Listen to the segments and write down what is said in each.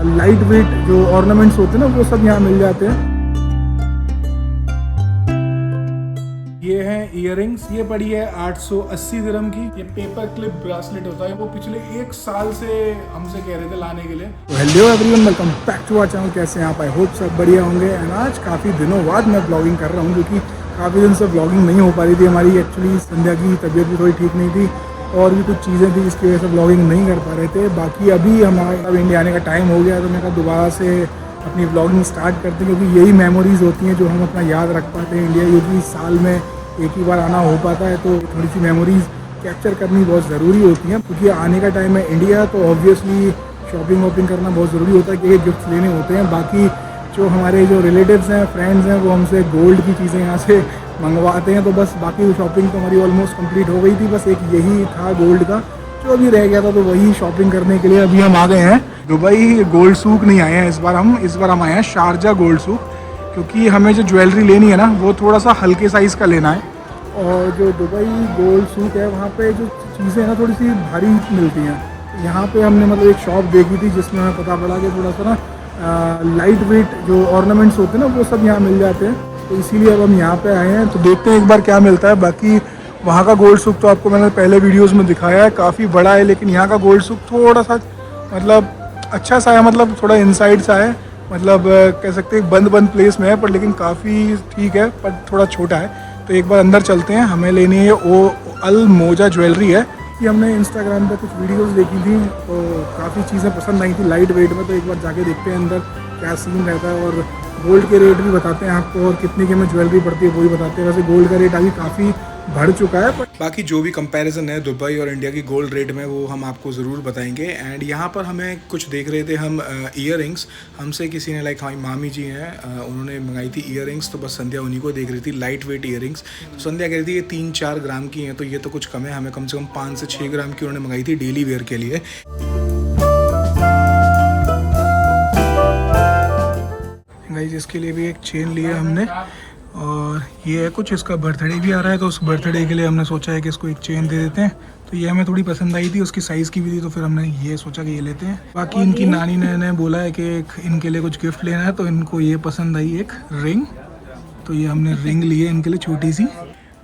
Light weight जो ornaments होते हैं ना वो सब यहाँ मिल जाते हैं। ये है इयररिंग्स, ये पड़ी है 880 दिरहम की। ये पेपर क्लिप ब्रासलेट होता है, वो पिछले 1 साल से हमसे कह रहे थे लाने के लिए। तो hello everyone, welcome back to our channel. कैसे हैं आप? आई होप सब बढ़िया होंगे। एंड आज काफ़ी दिनों बाद मैं ब्लॉगिंग कर रहा हूँ, क्योंकि काफ़ी दिन से ब्लॉगिंग नहीं हो पा रही थी हमारी। एक्चुअली संध्या की तबीयत भी थोड़ी ठीक नहीं थी और भी कुछ चीज़ें थी जिसकी वजह से ब्लॉगिंग नहीं कर पा रहे थे। बाकी अभी हमारा इंडिया आने का टाइम हो गया, तो मैं कहा दोबारा से अपनी ब्लॉगिंग स्टार्ट करते हैं, क्योंकि यही मेमोरीज़ होती हैं जो हम अपना याद रख पाते हैं इंडिया, क्योंकि साल में एक ही बार आना हो पाता है। तो थोड़ी सी मेमोरीज़ कैप्चर करनी बहुत ज़रूरी होती हैं, क्योंकि आने का टाइम है इंडिया, तो ऑब्वियसली शॉपिंग वॉपिंग करना बहुत ज़रूरी होता है कि गिफ्ट लेने होते हैं। बाकी जो हमारे जो रिलेटिव्स हैं, फ्रेंड्स हैं, वो हमसे गोल्ड की चीज़ें यहाँ से मंगवाते हैं। तो बस बाकी शॉपिंग तो हमारी ऑलमोस्ट कंप्लीट हो गई थी, बस एक यही था गोल्ड का जो अभी रह गया था, तो वही शॉपिंग करने के लिए अभी हम आ गए हैं दुबई। गोल्ड सूक नहीं आए हैं इस बार हम आए हैं शारजा गोल्ड सूक, क्योंकि हमें जो ज्वेलरी लेनी है ना वो थोड़ा सा हल्के साइज़ का लेना है। और जो दुबई गोल्ड सूक है वहाँ पे जो चीज़ें ना थोड़ी सी भारी मिलती हैं। यहाँ पे हमने मतलब एक शॉप देखी थी जिसमें हमें पता पड़ा कि थोड़ा सा ना लाइट वेट जो ऑर्नामेंट्स होते हैं ना वो सब यहाँ मिल जाते हैं, तो इसीलिए अब हम यहाँ पे आए हैं। तो देखते हैं एक बार क्या मिलता है। बाकी वहाँ का गोल्ड सूक तो आपको मैंने पहले वीडियोज़ में दिखाया है, काफ़ी बड़ा है, लेकिन यहाँ का गोल्ड सूक थोड़ा सा मतलब अच्छा सा है, मतलब थोड़ा इनसाइड सा है, मतलब कह सकते हैं बंद प्लेस में है, पर लेकिन काफ़ी ठीक है, पर थोड़ा छोटा है। तो एक बार अंदर चलते हैं। हमें लेनी है ओ अल मोजा ज्वेलरी है। कि हमने इंस्टाग्राम पर कुछ वीडियोस देखी थी, तो काफ़ी चीज़ें पसंद आई थी लाइट वेट में। तो एक बार जाके देखते हैं अंदर क्या सीन रहता है, और गोल्ड के रेट भी बताते हैं आपको, और कितने की हमें ज्वेलरी पड़ती है वो भी बताते हैं। वैसे गोल्ड का रेट अभी काफ़ी बढ़ चुका है, पर बाकी जो भी कंपैरिजन है दुबई और इंडिया की गोल्ड रेट में वो हम आपको ज़रूर बताएंगे। एंड यहाँ पर हमें कुछ देख रहे थे हम ईयररिंग्स, हमसे किसी ने लाइक हमारी मामी जी हैं, उन्होंने मंगाई थी ईयररिंग्स, तो बस संध्या उन्हीं को देख रही थी, लाइट वेट ईयररिंग्स। तो संध्या कह रही थी ये 3-4 ग्राम की हैं, तो ये तो कुछ कम है, हमें कम से कम 5 से 6 ग्राम की उन्होंने मंगाई थी डेली वेयर के लिए। गाइस इसके लिए भी एक चेन लिया हमने, और ये है कुछ, इसका बर्थडे भी आ रहा है, तो उस बर्थडे के लिए हमने सोचा है कि इसको एक चेन दे देते हैं। तो ये हमें थोड़ी पसंद आई थी, उसकी साइज़ की भी थी, तो फिर हमने ये सोचा कि ये लेते हैं। बाकी इनकी नानी ने बोला है कि इनके लिए कुछ गिफ्ट लेना है, तो इनको ये पसंद आई एक रिंग, तो ये हमने रिंग ली है इनके लिए छोटी सी।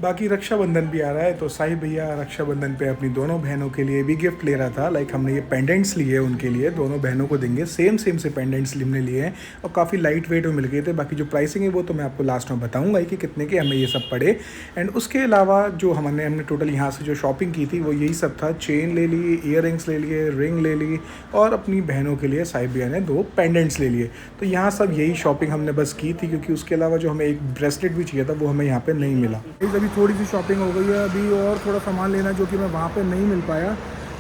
बाकी रक्षाबंधन भी आ रहा है, तो साहिब भैया रक्षाबंधन पे अपनी दोनों बहनों के लिए भी गिफ्ट ले रहा था। लाइक हमने ये पेंडेंट्स लिए उनके लिए, दोनों बहनों को देंगे, सेम से पेंडेंट्स हमने लिए हैं, और काफ़ी लाइट वेट में मिल गए थे। बाकी जो प्राइसिंग है वो तो मैं आपको लास्ट में बताऊंगा कि कितने के हमें ये सब पड़े। एंड उसके अलावा जो हमने टोटल यहाँ से जो शॉपिंग की थी वो यही सब था। चेन ले ली, ईयररिंग्स ले लिए, रिंग ले ली, और अपनी बहनों के लिए साहिब भैया ने 2 पेंडेंट्स ले लिए। तो यहाँ सब यही शॉपिंग हमने बस की थी, क्योंकि उसके अलावा जो हमें एक ब्रेसलेट भी चाहिए था वो हमें यहाँ पर नहीं मिला। अभी थोड़ी सी शॉपिंग हो गई है, अभी और थोड़ा सामान लेना जो कि मैं वहाँ पे नहीं मिल पाया।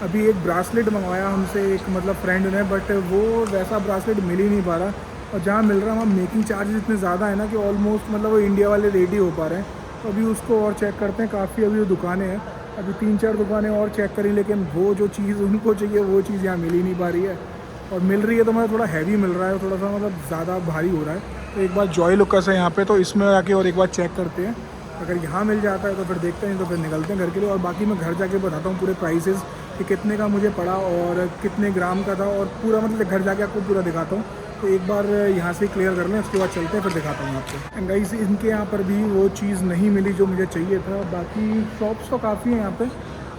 अभी एक ब्रासलेट मंगवाया हमसे एक मतलब फ्रेंड ने, बट वो वैसा ब्रासलेट मिल ही नहीं पा रहा, और जहाँ मिल रहा है वहाँ मेकिंग चार्जेस इतने ज़्यादा है ना कि ऑलमोस्ट मतलब वो इंडिया वाले रेट ही हो पा रहे हैं। तो अभी उसको और चेक करते हैं। काफ़ी अभी वो दुकानें हैं, अभी 3-4 दुकानें और चेक करी, लेकिन वो जो चीज़ उनको चाहिए वो चीज़ यहाँ मिल ही नहीं पा रही है, और मिल रही है तो मतलब थोड़ा हैवी मिल रहा है, थोड़ा सा मतलब ज़्यादा भारी हो रहा है। तो एक बार जॉय लुक्स है यहाँ पे, तो इसमें आके और एक बार चेक करते हैं। अगर यहाँ मिल जाता है तो फिर देखते हैं, तो फिर निकलते हैं घर के लिए। और बाकी मैं घर जाके बताता हूँ पूरे प्राइसेस कि कितने का मुझे पड़ा और कितने ग्राम का था, और पूरा मतलब घर जाके आपको पूरा दिखाता हूँ। तो एक बार यहाँ से क्लियर कर लें, उसके बाद चलते हैं, फिर दिखाता हूँ आपको। एंड गाइस इनके यहाँ पर भी वो चीज़ नहीं मिली जो मुझे चाहिए था। बाकी शॉप्स तो काफ़ी हैं यहाँ पे,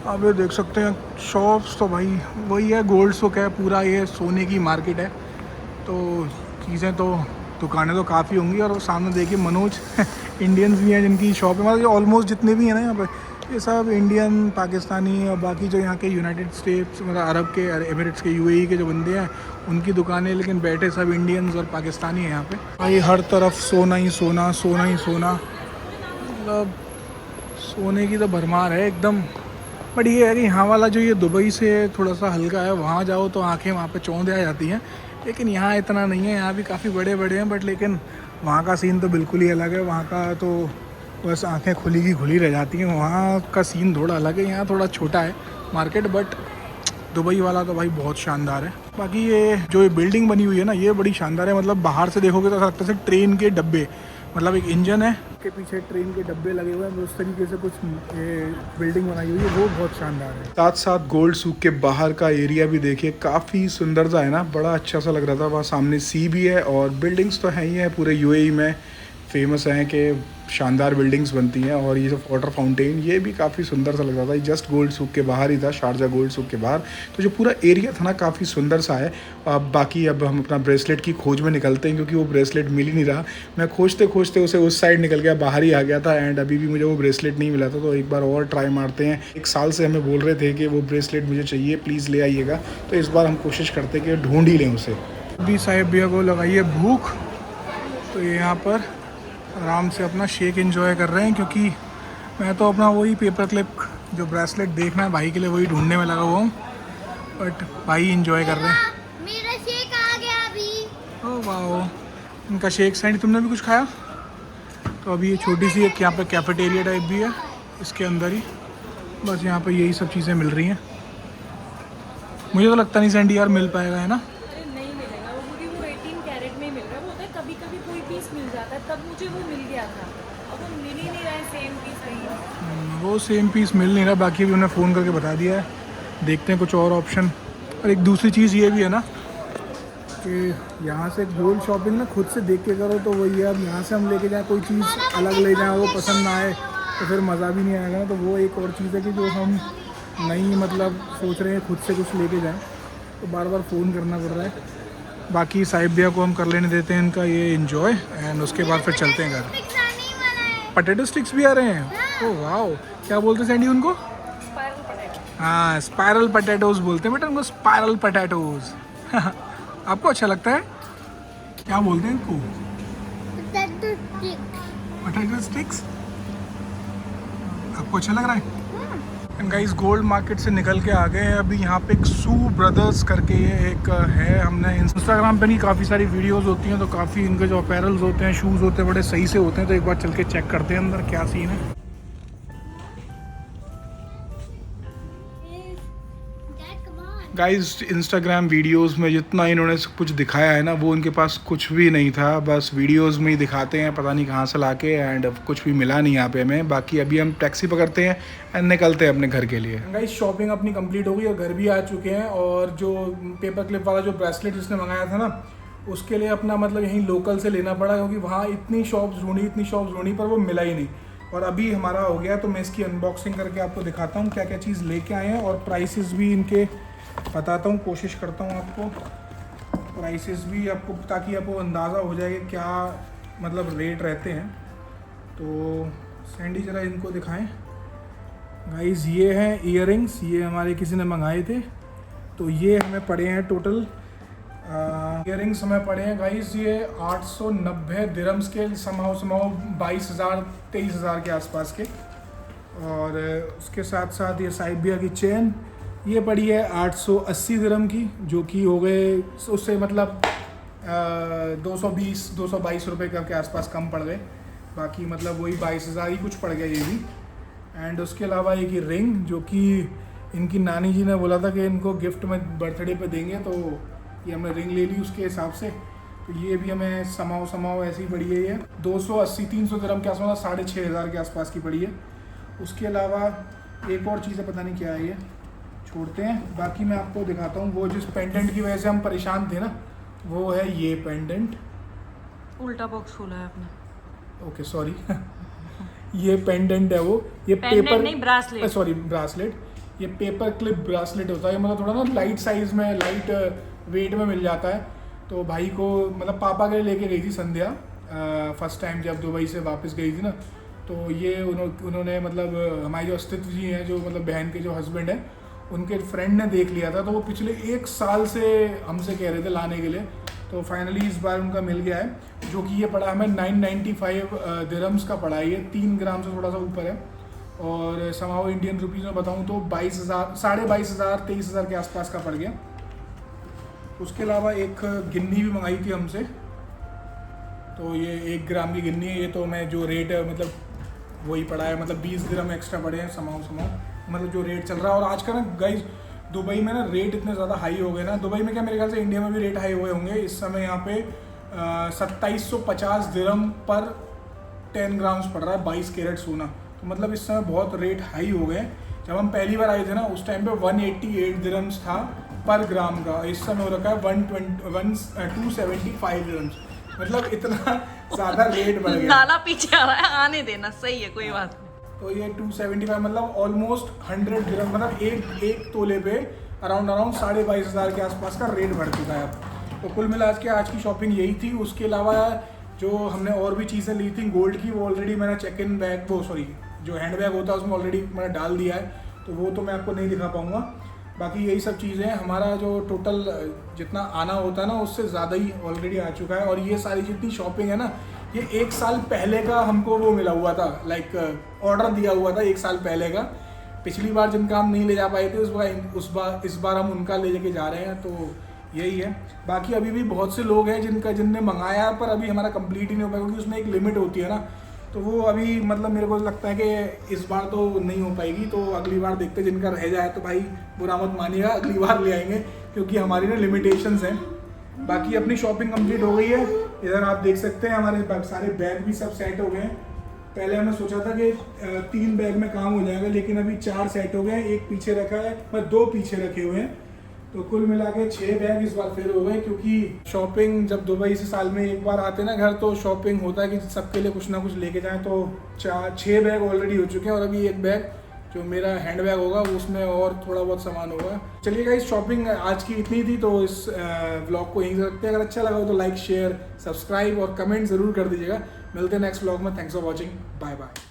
आप ये देख सकते हैं। शॉप्स तो भाई वही है, गोल्ड सूक है पूरा, ये सोने की मार्केट है, तो चीज़ें तो दुकानें तो काफ़ी होंगी। और सामने देखिए मनोज इंडियंस भी हैं जिनकी शॉप है, मतलब ऑलमोस्ट जितने भी हैं ना यहाँ पे ये सब इंडियन, पाकिस्तानी, और बाकी जो यहाँ के यूनाइटेड स्टेट्स मतलब अरब के, एमिरेट्स के, यूएई के जो बंदे हैं उनकी दुकानें, लेकिन बैठे सब इंडियंस और पाकिस्तानी हैं यहाँ पे। भाई हर तरफ सोना ही सोना, सोना ही सोना, मतलब सोने की तो भरमार है एकदम। बट ये है कि यहाँ वाला जो ये दुबई से थोड़ा सा हल्का है, वहाँ जाओ तो आंखें वहाँ पे चौंध आ जाती हैं, लेकिन यहाँ इतना नहीं है। यहाँ भी काफ़ी बड़े बड़े हैं, बट लेकिन वहाँ का सीन तो बिल्कुल ही अलग है। वहाँ का तो बस आंखें खुली की खुली रह जाती हैं, वहाँ का सीन थोड़ा अलग है। यहाँ थोड़ा छोटा है मार्केट, बट दुबई वाला तो भाई बहुत शानदार है। बाकी ये जो बिल्डिंग बनी हुई है ना, ये बड़ी शानदार है, मतलब बाहर से देखोगे तो लगता है ट्रेन के डब्बे, मतलब एक इंजन है के पीछे ट्रेन के डब्बे लगे हुए हैं, उस तरीके से कुछ बिल्डिंग बनाई हुई है, वो बहुत शानदार है। साथ साथ गोल्ड सूक के बाहर का एरिया भी देखिए, काफ़ी सुंदर सा है ना, बड़ा अच्छा सा लग रहा था। वहाँ सामने सी भी है और बिल्डिंग्स तो हैं ही है, पूरे यूएई में फेमस हैं कि शानदार बिल्डिंग्स बनती हैं। और ये सब वाटर फाउंटेन, ये भी काफ़ी सुंदर सा लग रहा था। ये जस्ट गोल्ड सूक के बाहर ही था, शारजा गोल्ड सूक के बाहर। तो जो पूरा एरिया था ना, काफ़ी सुंदर सा है। अब बाकी अब हम अपना ब्रेसलेट की खोज में निकलते हैं, क्योंकि वो ब्रेसलेट मिल ही नहीं रहा। मैं खोजते खोजते उसे उस साइड निकल गया, बाहर ही आ गया था, एंड अभी भी मुझे वो ब्रेसलेट नहीं मिला था। तो एक बार और ट्राई मारते हैं। 1 साल से हमें बोल रहे थे कि वो ब्रेसलेट मुझे चाहिए, प्लीज़ ले आइएगा। तो इस बार हम कोशिश करते कि ढूंढ ही लें उसे। अभी साहिब भैया को लगाइए भूख, तो ये यहाँ पर आराम से अपना शेक एंजॉय कर रहे हैं। क्योंकि मैं तो अपना वही पेपर क्लिप जो ब्रेसलेट देखना है भाई के लिए, वही ढूंढने में लगा हुआ हूँ, बट भाई एंजॉय कर रहे हैं। मेरा शेक आ गया अभी। ओह वाह, इनका शेक। सैंडी तुमने भी कुछ खाया? तो अभी ये छोटी सी एक यहाँ पे कैफेटेरिया टाइप भी है, इसके अंदर ही बस यहाँ पे यही सब चीज़ें मिल रही हैं। मुझे तो लगता नहीं सैंडी यार मिल पाएगा, है ना? नहीं मिलेगा वो, क्योंकि वो 18 कैरेट में ही मिल रहा है। वो होता है कभी कभी कोई पीस मिल जाता है, तब मुझे वो मिल गया था, अब वो मिल ही नहीं रहा है सेम पीस कहीं। वो सेम पीस मिल नहीं रहा। बाकी भी उन्हें फ़ोन करके बता दिया है, देखते हैं कुछ और ऑप्शन। और एक दूसरी चीज़ ये भी है ना कि यहाँ से गोल्ड शॉपिंग ना खुद से देख के करो तो वही है। अब यहाँ से हम लेके जाएँ कोई चीज़ अलग ले जाएँ, वो पसंद ना आए तो फिर मज़ा भी नहीं आएगा ना। तो वो एक और चीज़ है कि जो हम नहीं मतलब सोच रहे हैं खुद से कुछ लेके जाएँ, तो बार बार फ़ोन करना पड़ रहा है। बाकी साहिब भैया को हम कर लेने देते हैं इनका ये एंजॉय, एंड उसके बाद फिर चलते हैं घर। पटेटो स्टिक्स भी आ रहे हैं। ओह वाओ, क्या बोलते हैं सैंडी उनको? Spiral potato. हाँ, स्पाइरल पटेटोज़ बोलते हैं बेटा उनको, स्पाइरल पटेटोज़। आपको अच्छा लगता है? क्या बोलते हैं इनको? Potato sticks. आपको अच्छा लग रहा है? गाइस गोल्ड मार्केट से निकल के आ गए हैं। अभी यहाँ पे एक सू ब्रदर्स करके ये एक है, हमने इंस्टाग्राम पे नहीं काफ़ी सारी वीडियोस होती हैं, तो काफ़ी इनके जो अपैरल्स होते हैं, शूज़ होते हैं, बड़े सही से होते हैं। तो एक बार चल के चेक करते हैं अंदर क्या सीन है। गाइस इंस्टाग्राम वीडियोस में जितना इन्होंने कुछ दिखाया है ना, वो उनके पास कुछ भी नहीं था। बस वीडियोस में ही दिखाते हैं, पता नहीं कहाँ से लाके, एंड कुछ भी मिला नहीं यहाँ पे हमें। बाकी अभी हम टैक्सी पकड़ते हैं एंड निकलते हैं अपने घर के लिए। गाइस शॉपिंग अपनी कंप्लीट हो गई और घर भी आ चुके हैं। और जो पेपर क्लिप वाला जो ब्रेसलेट जिसने मंगाया था ना, उसके लिए अपना मतलब यहीं लोकल से लेना पड़ा, क्योंकि वहाँ इतनी शॉप्स ढूंढी पर वो मिला ही नहीं। और अभी हमारा हो गया, तो मैं इसकी अनबॉक्सिंग करके आपको दिखाता हूँ क्या क्या चीज़ लेके आए हैं, और प्राइसेस भी इनके बताता हूँ, कोशिश करता हूँ आपको प्राइसेस भी आपको, ताकि आपको अंदाज़ा हो जाए कि क्या मतलब रेट रहते हैं। तो सैंडी ज़रा इनको दिखाएं। गाइस ये हैं ईयरिंग्स, ये हमारे किसी ने मंगाए थे, तो ये हमें पड़े हैं टोटल ईयरिंग्स हमें पड़े हैं गाइस ये 890 दिरहम्स के, समाओ 22,000 23,000 के आसपास के। और उसके साथ साथ ये साहिब भैया की चेन, ये पड़ी है 880 दिरहम की, जो कि हो गए उससे मतलब 222 रुपये के आसपास कम पड़ गए। बाकी मतलब वही 22,000 ही कुछ पड़ गया ये भी। एंड उसके अलावा एक ये रिंग, जो कि इनकी नानी जी ने बोला था कि इनको गिफ्ट में बर्थडे पे देंगे, तो ये हमने रिंग ले ली उसके हिसाब से। तो ये भी हमें समाओ ऐसी पड़ी है, ये 280-300 दिरहम के आसपास, 6,500 के आसपास की पड़ी है। उसके अलावा एक और चीज़ है, पता नहीं क्या है ये, छोड़ते हैं। बाकी मैं आपको दिखाता हूँ, वो जिस पेंडेंट की वजह से हम परेशान थे ना, वो है ये पेंडेंट। उल्टा बॉक्स खोला है आपने। Okay sorry. ये पेंडेंट है, वो ये पेपर नहीं, ब्रासलेट, सॉरी ब्रासलेट। ये पेपर क्लिप ब्रासलेट होता है, मतलब थोड़ा ना लाइट साइज़ में, लाइट वेट में मिल जाता है। तो भाई को मतलब पापा के लिए लेके गई थी संध्या, फर्स्ट टाइम जब दुबई से वापस गई थी ना, तो ये उन्होंने मतलब हमारे जो अस्तित्व जी हैं, जो मतलब बहन के जो हस्बैंड हैं, उनके फ्रेंड ने देख लिया था, तो वो पिछले 1 साल से हमसे कह रहे थे लाने के लिए। तो फाइनली इस बार उनका मिल गया है, जो कि ये पड़ा हमें 995 दिरहम्स का पड़ा है। ये 3 ग्राम से थोड़ा सा ऊपर है, और समाओ इंडियन रुपीज़ में बताऊँ तो 22,000, 22,500, 23,000 के आसपास का पड़ गया। उसके अलावा एक गिन्नी भी मंगाई थी हमसे, तो ये 1 ग्राम की गिन्नी है। ये तो मैं जो रेट है मतलब वही पड़ा है, मतलब 20 दिरहम एक्स्ट्रा पड़े हैं समाओ मतलब जो रेट चल रहा है। और आज का ना गाइस दुबई में ना रेट इतने ज़्यादा हाई हो गए ना, दुबई में क्या मेरे ख्याल से इंडिया में भी रेट हाई हुए होंगे। इस समय यहाँ पे 2750 दिरहम पर 10 ग्राम्स पड़ रहा है 22 कैरेट सोना। तो मतलब इस समय बहुत रेट हाई हो गए। जब हम पहली बार आए थे ना उस टाइम पे 188 दिरहम्स था पर ग्राम का, इस समय हो रखा है 275 दिरहम्स। मतलब इतना ज़्यादा रेट बढ़ गया। नाला पीछे आ रहा है, आने देना, सही है, कोई बात नहीं। तो ये 275 मतलब ऑलमोस्ट 100 दिरहम, मतलब एक तोले पे अराउंड 22,500 के आसपास का रेट बढ़ चुका है अब। तो कुल मिला के आज की शॉपिंग यही थी। उसके अलावा जो हमने और भी चीज़ें ली थी गोल्ड की, वो ऑलरेडी मैंने चेक इन बैग, जो हैंड बैग होता है उसमें ऑलरेडी मैंने डाल दिया है, तो वो तो मैं आपको नहीं दिखा पाऊँगा। बाकी यही सब चीज़ें हैं। हमारा जो टोटल जितना आना होता है ना उससे ज़्यादा ही ऑलरेडी आ चुका है। और ये सारी जितनी शॉपिंग है ना, ये 1 साल पहले का हमको वो मिला हुआ था, लाइक ऑर्डर दिया हुआ था 1 साल पहले का। पिछली बार जिनका हम नहीं ले जा पाए थे इस बार हम उनका ले जाके जा रहे हैं, तो यही है। बाकी अभी भी बहुत से लोग हैं जिनने मंगाया पर अभी हमारा कंप्लीट ही नहीं हो पाया, क्योंकि उसमें एक लिमिट होती है ना, तो वो अभी मतलब मेरे को लगता है कि इस बार तो नहीं हो पाएगी। तो अगली बार देखते, जिनका रह जाए तो भाई बुरा मत मानिएगा, अगली बार ले आएंगे, क्योंकि हमारी ना लिमिटेशंस हैं। बाकी अपनी शॉपिंग कंप्लीट हो गई है। इधर आप देख सकते हैं हमारे सारे बैग भी सब सेट हो गए हैं। पहले हमने सोचा था कि 3 बैग में काम हो जाएगा, लेकिन अभी 4 सेट हो गए हैं। एक पीछे रखा है, मतलब 2 पीछे रखे हुए हैं, तो कुल मिला के 6 बैग इस बार फिर हो गए। क्योंकि शॉपिंग जब दुबई से साल में एक बार आते हैं ना घर, तो शॉपिंग होता है कि सबके लिए कुछ ना कुछ लेके जाएं। तो 6 बैग ऑलरेडी हो चुके हैं, और अभी एक बैग जो मेरा हैंड बैग होगा उसमें और थोड़ा बहुत सामान होगा। चलिए गाइस, शॉपिंग आज की इतनी थी, तो इस व्लॉग को यहीं से रखते हैं। अगर अच्छा लगा हो तो लाइक, शेयर, सब्सक्राइब और कमेंट ज़रूर कर दीजिएगा। मिलते हैं नेक्स्ट व्लॉग में। Thanks for watching, bye bye.